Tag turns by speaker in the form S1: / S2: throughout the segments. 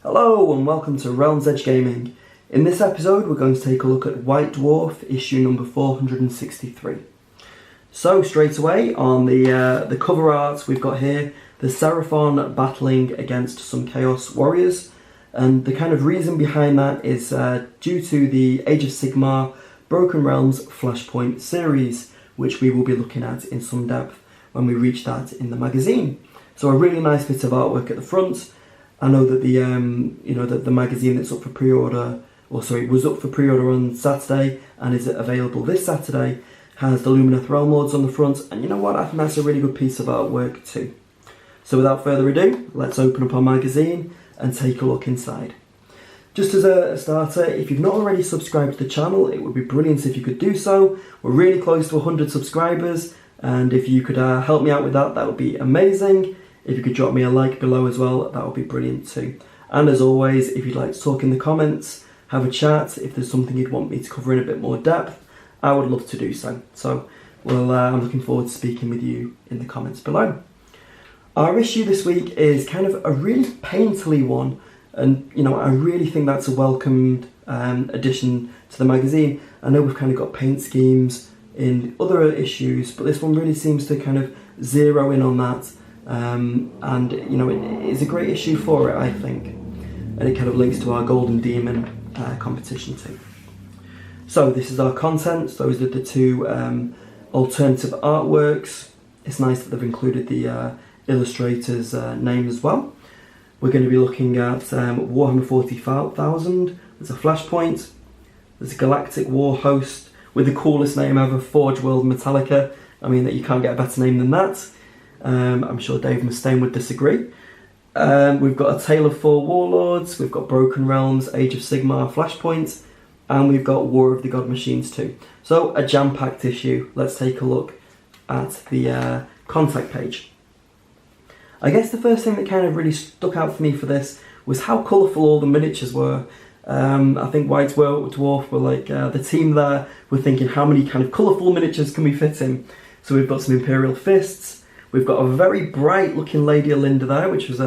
S1: Hello and welcome to Realms Edge Gaming. In this episode we're going to take a look at White Dwarf issue number 463. So straight away on the cover art we've got here the Seraphon battling against some Chaos warriors, and the kind of reason behind that is due to the Age of Sigmar Broken Realms Flashpoint series, which we will be looking at in some depth when we reach that in the magazine. So a really nice bit of artwork at the front. I know that the magazine that's up for pre-order, was up for pre-order on Saturday and is available this Saturday, has the Lumineth Realm Lords on the front, and you know what, I think that's a really good piece of artwork too. So without further ado, let's open up our magazine and take a look inside. Just as a starter, if you've not already subscribed to the channel, it would be brilliant if you could do so. We're really close to 100 subscribers, and if you could help me out with that, that would be amazing. If you could drop me a like below as well, that would be brilliant too. And as always, if you'd like to talk in the comments, have a chat, if there's something you'd want me to cover in a bit more depth, I would love to do so. So, I'm looking forward to speaking with you in the comments below. Our issue this week is kind of a really painterly one, and I really think that's a welcomed addition to the magazine. I know we've kind of got paint schemes in other issues, but this one really seems to kind of zero in on that. And it is a great issue for it, I think, and it kind of links to our Golden Demon competition too. So this is our content. Those are the two alternative artworks. It's nice that they've included the illustrator's name as well. We're going to be looking at Warhammer 40,000. There's a Flashpoint. There's a Galactic War Host with the coolest name ever, Forge World Metallica. I mean, that you can't get a better name than that. I'm sure Dave Mustaine would disagree. We've got a Tale of Four Warlords, we've got Broken Realms, Age of Sigmar, Flashpoint, and we've got War of the God Machines too. So a jam-packed issue. Let's take a look at the contact page. I guess the first thing that kind of really stuck out for me for this was how colourful all the miniatures were. I think White Dwarf were like the team there were thinking how many kind of colourful miniatures can we fit in. So we've got some Imperial Fists. We've got a very bright looking Lady Olinda there, which was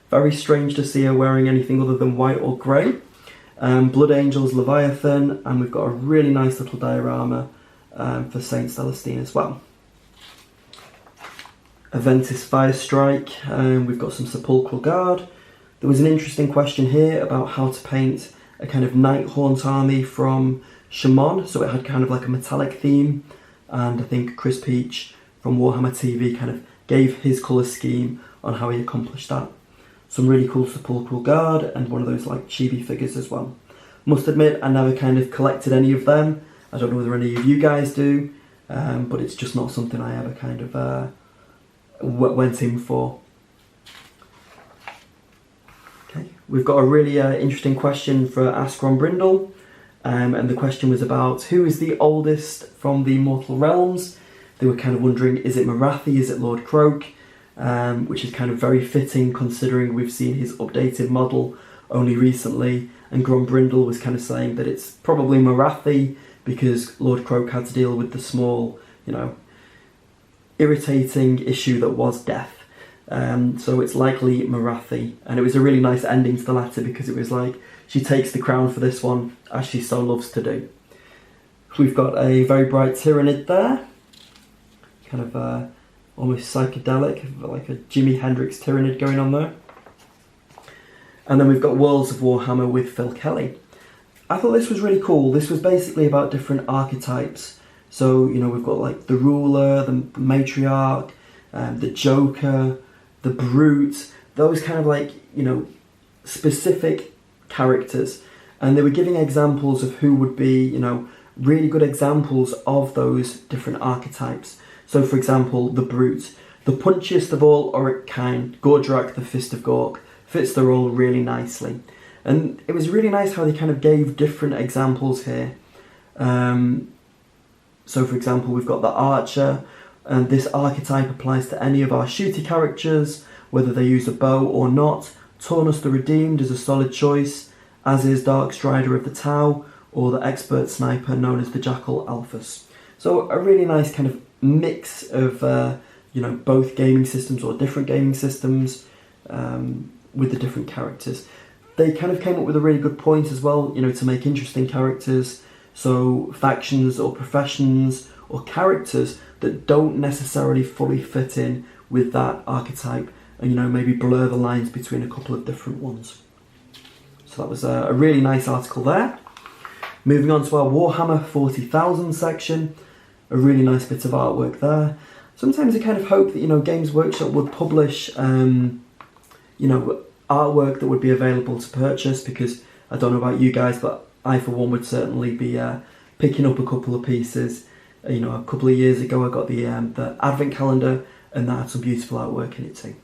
S1: very strange to see her wearing anything other than white or grey. Blood Angels Leviathan, and we've got a really nice little diorama for Saint Celestine as well. Aventis Firestrike, we've got some Sepulchral Guard. There was an interesting question here about how to paint a kind of Nighthaunt army from Shamon, so it had kind of like a metallic theme, and I think Chris Peach from Warhammer TV kind of gave his colour scheme on how he accomplished that. Some really cool Sepulchral Guard and one of those like chibi figures as well. Must admit I never kind of collected any of them. I don't know whether any of you guys do, but it's just not something I ever kind of went in for. Okay, we've got a really interesting question for Askron Brindle, and the question was about who is the oldest from the Mortal Realms. They were kind of wondering, is it Morathi, is it Lord Croak? Which is kind of very fitting considering we've seen his updated model only recently, and Grombrindle was kind of saying that it's probably Morathi because Lord Croak had to deal with the small, irritating issue that was death. So it's likely Morathi, and it was a really nice ending to the letter because it was like, she takes the crown for this one, as she so loves to do. We've got a very bright Tyrannid there. Kind of almost psychedelic, like a Jimi Hendrix Tyrannid going on there. And then we've got Worlds of Warhammer with Phil Kelly. I thought this was really cool. This was basically about different archetypes. So, we've got like the Ruler, the Matriarch, the Joker, the Brute, those kind of like, specific characters. And they were giving examples of who would be, really good examples of those different archetypes. So, for example, the Brute, the punchiest of all auric kind, Gordrak, the Fist of Gork, fits the role really nicely. And it was really nice how they kind of gave different examples here. So, for example, we've got the Archer, and this archetype applies to any of our shooter characters, whether they use a bow or not. Taunus the Redeemed is a solid choice, as is Dark Strider of the Tau, or the expert sniper known as the Jackal Alphas. So a really nice kind of mix of both gaming systems or different gaming systems with the different characters. they kind of came up with a really good point as well, you know, to make interesting characters. So factions or professions or characters that don't necessarily fully fit in with that archetype, and, you know, maybe blur the lines between a couple of different ones. So that was a really nice article there. Moving on to our Warhammer 40,000 section, a really nice bit of artwork there. Sometimes I kind of hope that, you know, Games Workshop would publish, you know, artwork that would be available to purchase, because I don't know about you guys, but I for one would certainly be picking up a couple of pieces. You know, a couple of years ago I got the Advent calendar, and that had some beautiful artwork in it too.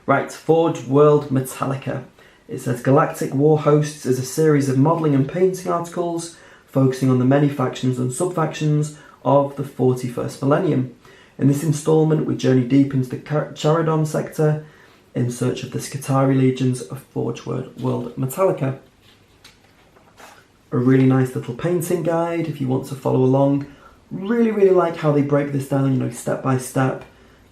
S1: Right, Forge World Metallica. It says Galactic War Hosts is a series of modelling and painting articles focusing on the many factions and sub-factions of the 41st millennium. In this instalment, we journey deep into the Charadon sector in search of the Skitarii legions of Forge World Metallica. A really nice little painting guide if you want to follow along. Really like how they break this down, you know, step by step.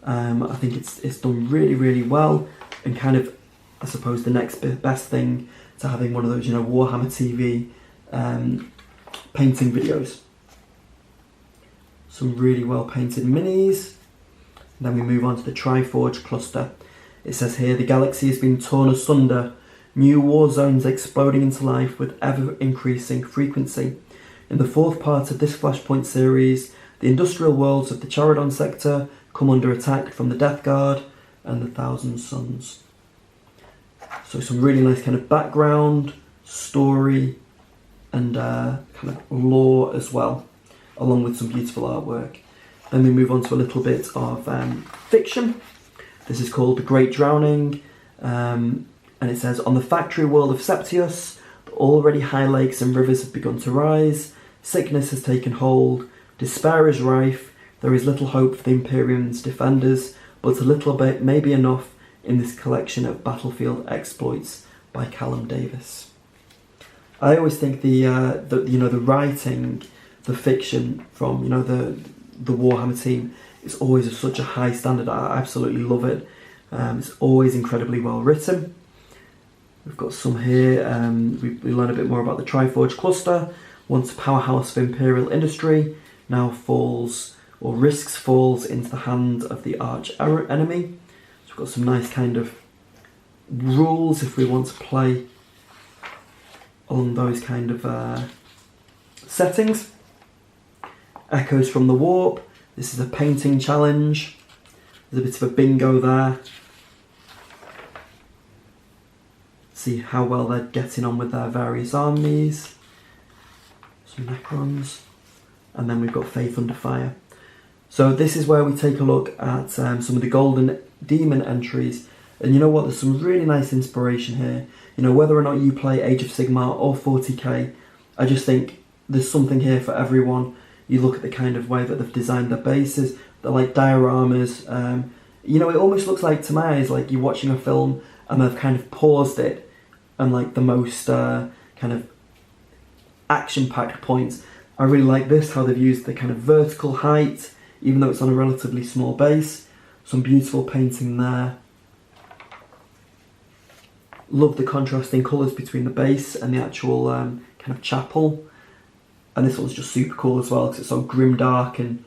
S1: I think it's done really well, and kind of, I suppose, the next best thing to having one of those, you know, Warhammer TV painting videos. Some really well painted minis. And then we move on to the Triforge Cluster. It says here, the galaxy has been torn asunder, new war zones exploding into life with ever increasing frequency. In the fourth part of this Flashpoint series, the industrial worlds of the Charadon sector come under attack from the Death Guard and the Thousand Suns. So some really nice kind of background, story, and kind of lore as well, along with some beautiful artwork. Then we move on to a little bit of fiction. This is called The Great Drowning, and it says, on the factory world of Septius, the already high lakes and rivers have begun to rise, sickness has taken hold, despair is rife, there is little hope for the Imperium's defenders, but a little bit may be enough in this collection of battlefield exploits by Callum Davis. I always think the writing, the fiction from, you know, the Warhammer team is always such a high standard. I absolutely love it. It's always incredibly well written. We've got some here. We learn a bit more about the Triforge Cluster. Once a powerhouse of Imperial industry, now risks falls into the hand of the arch enemy. So we've got some nice kind of rules if we want to play along those kind of settings. Echoes from the Warp. This is a painting challenge. There's a bit of a bingo there. See how well they're getting on with their various armies. Some Necrons. And then we've got Faith Under Fire. So this is where we take a look at some of the Golden Demon entries. And you know what, there's some really nice inspiration here. You know, whether or not you play Age of Sigmar or 40k, I just think there's something here for everyone. You look at the kind of way that they've designed their bases, they're like dioramas. You know, it almost looks like, to my eyes, like you're watching a film and they've kind of paused it, and like the most kind of action-packed points. I really like this, how they've used the kind of vertical height, even though it's on a relatively small base. Some beautiful painting there. Love the contrasting colours between the base and the actual kind of chapel. And this one's just super cool as well, because it's so grim dark, and,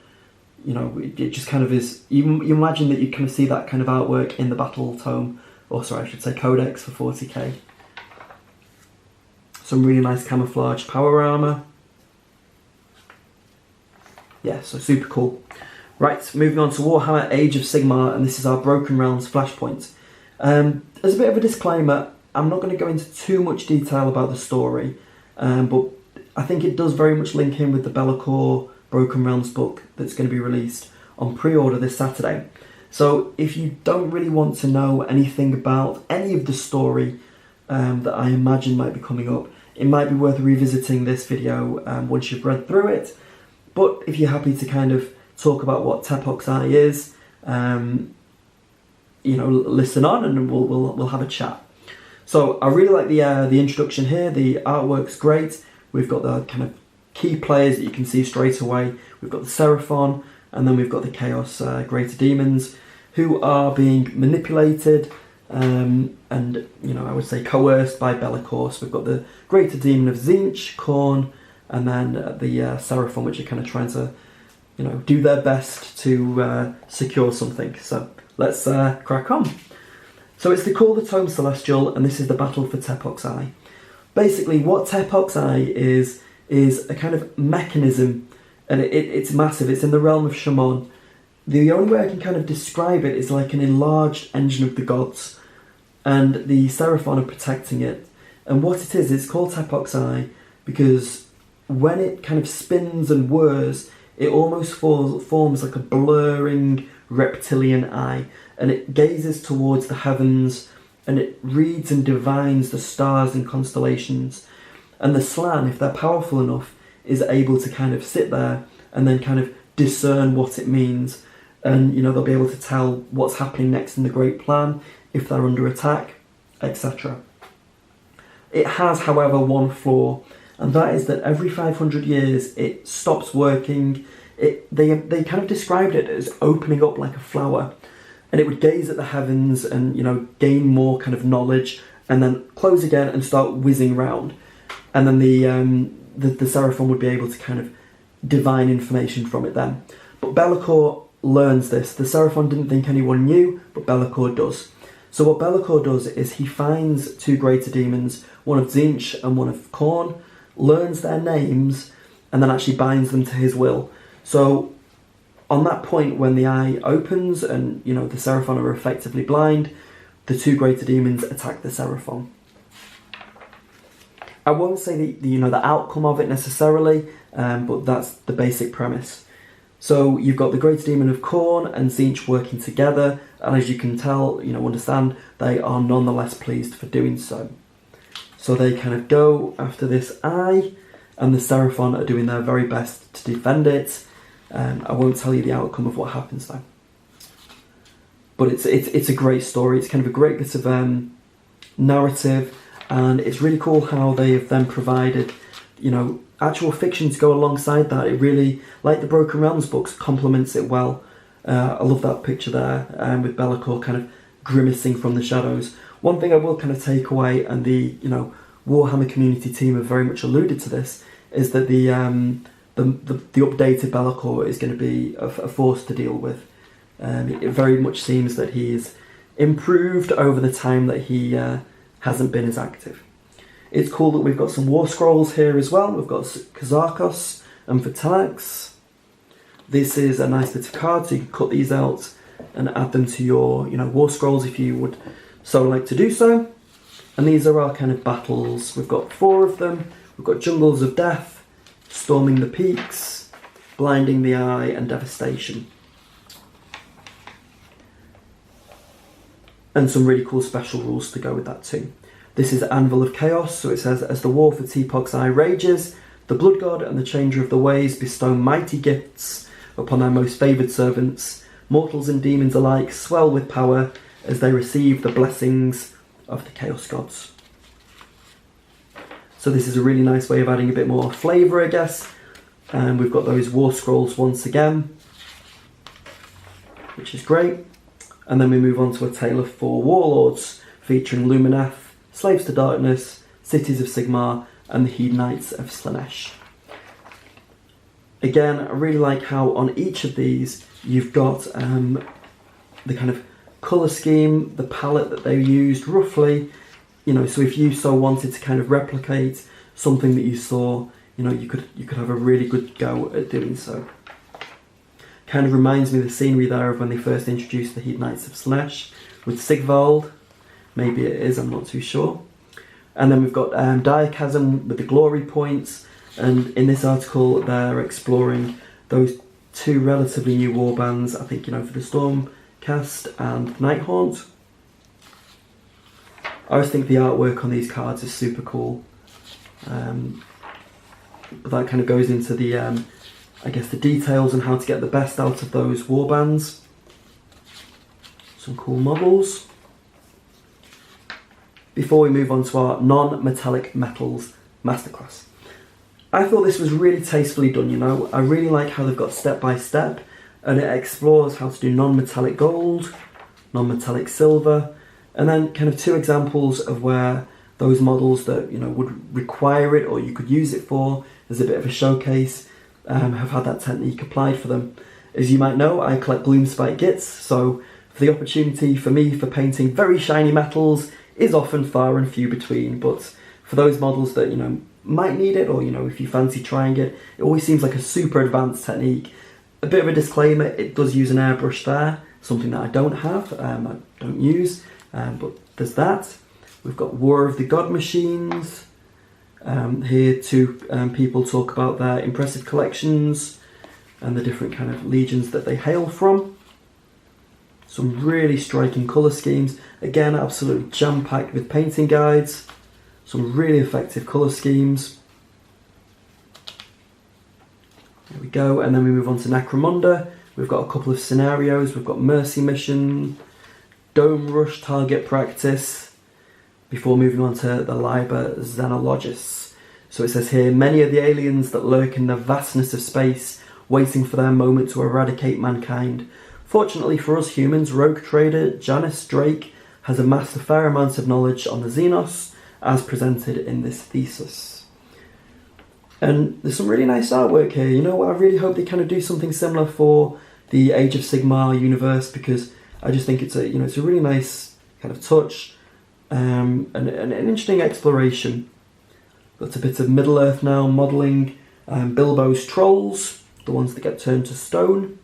S1: you know, it just kind of is. You imagine that you kind of see that kind of artwork in the Battle Tome, or sorry, I should say Codex for 40k. Some really nice camouflage power armour. Yeah, so super cool. Right, moving on to Warhammer Age of Sigmar, and this is our Broken Realms Flashpoint. As a bit of a disclaimer, I'm not going to go into too much detail about the story, but I think it does very much link in with the Be'lakor Broken Realms book that's going to be released on pre-order this Saturday. So if you don't really want to know anything about any of the story that I imagine might be coming up, it might be worth revisiting this video once you've read through it. But if you're happy to kind of talk about what Tepok's Eye is, you know, listen on and we'll have a chat. So I really like the introduction here. The artwork's great. We've got the kind of key players that you can see straight away. We've got the Seraphon, and then we've got the Chaos Greater Demons, who are being manipulated and, you know, I would say coerced by Be'lakor. So we've got the Greater Demon of Tzeentch, Khorne, and then the Seraphon, which are kind of trying to, you know, do their best to secure something. So let's crack on. So it's the Call the Tome Celestial, and this is the battle for Tepok's Eye. Basically, what Tepok's Eye is a kind of mechanism, and it's massive. It's in the realm of Shamon. The only way I can kind of describe it is like an enlarged engine of the gods, and the Seraphon are protecting it. And what it is, it's called Tepok's Eye because when it kind of spins and whirs, it almost forms like a blurring reptilian eye, and it gazes towards the heavens, and it reads and divines the stars and constellations. And the Slann, if they're powerful enough, is able to kind of sit there and then kind of discern what it means. And, you know, they'll be able to tell what's happening next in the Great Plan, if they're under attack, etc. It has, however, one flaw, and that is that every 500 years it stops working. They kind of described it as opening up like a flower, and it would gaze at the heavens and, you know, gain more kind of knowledge, and then close again and start whizzing round. And then the Seraphon would be able to kind of divine information from it then. But Be'lakor learns this. The Seraphon didn't think anyone knew, but Be'lakor does. So what Be'lakor does is he finds two greater demons, one of Tzeentch and one of Khorne, learns their names, and then actually binds them to his will. So on that point, when the eye opens and, you know, the Seraphon are effectively blind, the two greater demons attack the Seraphon. I won't say the outcome of it necessarily, but that's the basic premise. So you've got the Greater Demon of Khorne and Tzeentch working together, and as you can tell, you know, understand, they are nonetheless pleased for doing so. So they kind of go after this eye, and the Seraphon are doing their very best to defend it. I won't tell you the outcome of what happens though. But it's a great story. It's kind of a great bit of narrative, and it's really cool how they have then provided, you know, actual fiction to go alongside that. It really, like the Broken Realms books, complements it well. I love that picture there with Be'lakor kind of grimacing from the shadows. One thing I will kind of take away, and the, you know, Warhammer community team have very much alluded to this, is that the updated Be'lakor is going to be a force to deal with. It very much seems that he's improved over the time that he hasn't been as active. It's cool that we've got some war scrolls here as well. We've got Kazarkos and Vertanax. This is a nice bit of card, so you can cut these out and add them to your, you know, war scrolls if you would so like to do so. And these are our kind of battles. We've got 4 of them. We've got Jungles of Death, Storming the Peaks, Blinding the Eye, and Devastation. And some really cool special rules to go with that too. This is Anvil of Chaos, so it says, as the war for Tepok's Eye rages, the Blood God and the Changer of the Ways bestow mighty gifts upon their most favoured servants. Mortals and demons alike swell with power as they receive the blessings of the Chaos Gods. So this is a really nice way of adding a bit more flavour, I guess. And we've got those war scrolls once again, which is great. And then we move on to a tale of 4 warlords, featuring Lumineth, Slaves to Darkness, Cities of Sigmar, and the Hedonites of Slaanesh. Again, I really like how on each of these you've got the kind of colour scheme, the palette that they used roughly, you know, so if you so wanted to kind of replicate something that you saw, you know, you could have a really good go at doing so. Kind of reminds me of the scenery there of when they first introduced the Hedonites of Slaanesh with Sigvald. Maybe it is, I'm not too sure. And then we've got Diachasm with the glory points, and in this article they're exploring those 2 relatively new warbands, I think, you know, for the Stormcast and Nighthaunt. I always think the artwork on these cards is super cool. But that kind of goes into the, I guess, the details and how to get the best out of those warbands. Some cool models. Before we move on to our non-metallic metals masterclass. I thought this was really tastefully done, you know. I really like how they've got step by step, and it explores how to do non-metallic gold, non-metallic silver, And then kind of two examples of where those models that would require it or you could use it for as a bit of a showcase have had that technique applied for them. As you might know, I collect Gloomspite Gits, so the opportunity for me for painting very shiny metals is often far and few between, but for those models that might need it, or if you fancy trying it, it always seems like a super advanced technique. A bit of a disclaimer, it does use an airbrush there, something that I don't have, I don't use, but there's that. We've got War of the God Machines. Here two people talk about their impressive collections and the different kind of legions that they hail from. Some really striking colour schemes. Again, absolutely jam-packed with painting guides. Some really effective colour schemes. There we go, and then we move on to Necromunda. We've got a couple of scenarios. We've got Mercy Mission, Dome Rush Target Practice, before moving on to the Liber Xenologis. So it says here, many are the aliens that lurk in the vastness of space, waiting for their moment to eradicate mankind. Fortunately for us humans, rogue trader Janice Drake has amassed a fair amount of knowledge on the Xenos, as presented in this thesis. And there's some really nice artwork here. I really hope they kind of do something similar for the Age of Sigmar universe, because I just think it's a really nice kind of touch, and an interesting exploration. Got a bit of Middle Earth now, modelling Bilbo's trolls, the ones that get turned to stone.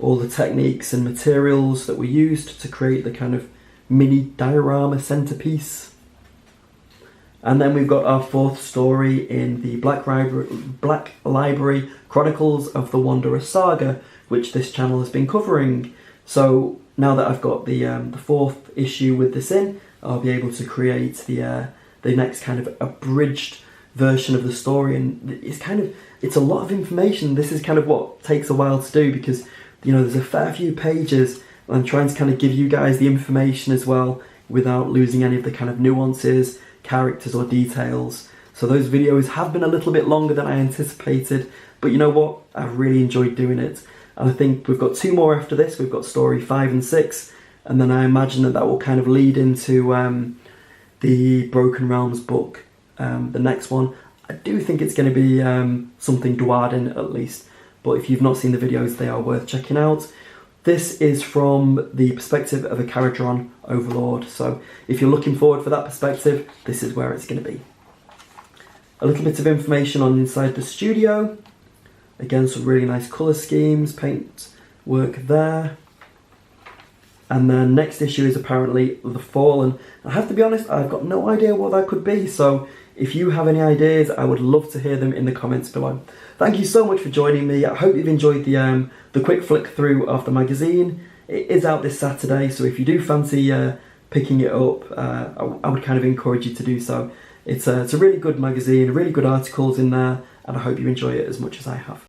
S1: All the techniques and materials that were used to create the kind of mini diorama centerpiece. And then we've got our fourth story in the Black Library Chronicles of the Wanderer Saga, which this channel has been covering. So now that I've got the fourth issue with this in, I'll be able to create the next kind of abridged version of the story. And it's a lot of information. This is kind of what takes a while to do, because there's a fair few pages, and I'm trying to kind of give you guys the information as well without losing any of the kind of nuances, characters or details. So those videos have been a little bit longer than I anticipated, but you know what? I've really enjoyed doing it. And I think we've got two more after this. We've got story 5 and 6, and then I imagine that will kind of lead into the Broken Realms book, the next one. I do think it's going to be something Dwarden at least. But if you've not seen the videos, they are worth checking out. This is from the perspective of a Caradron Overlord, so if you're looking forward for that perspective, this is where it's going to be. A little bit of information on inside the studio. Again, some really nice colour schemes, paint work there. And then next issue is apparently The Fallen. I have to be honest, I've got no idea what that could be, so if you have any ideas, I would love to hear them in the comments below. Thank you so much for joining me. I hope you've enjoyed the quick flick through of the magazine. It is out this Saturday, so if you do fancy picking it up, I would kind of encourage you to do so. It's a really good magazine, really good articles in there, and I hope you enjoy it as much as I have.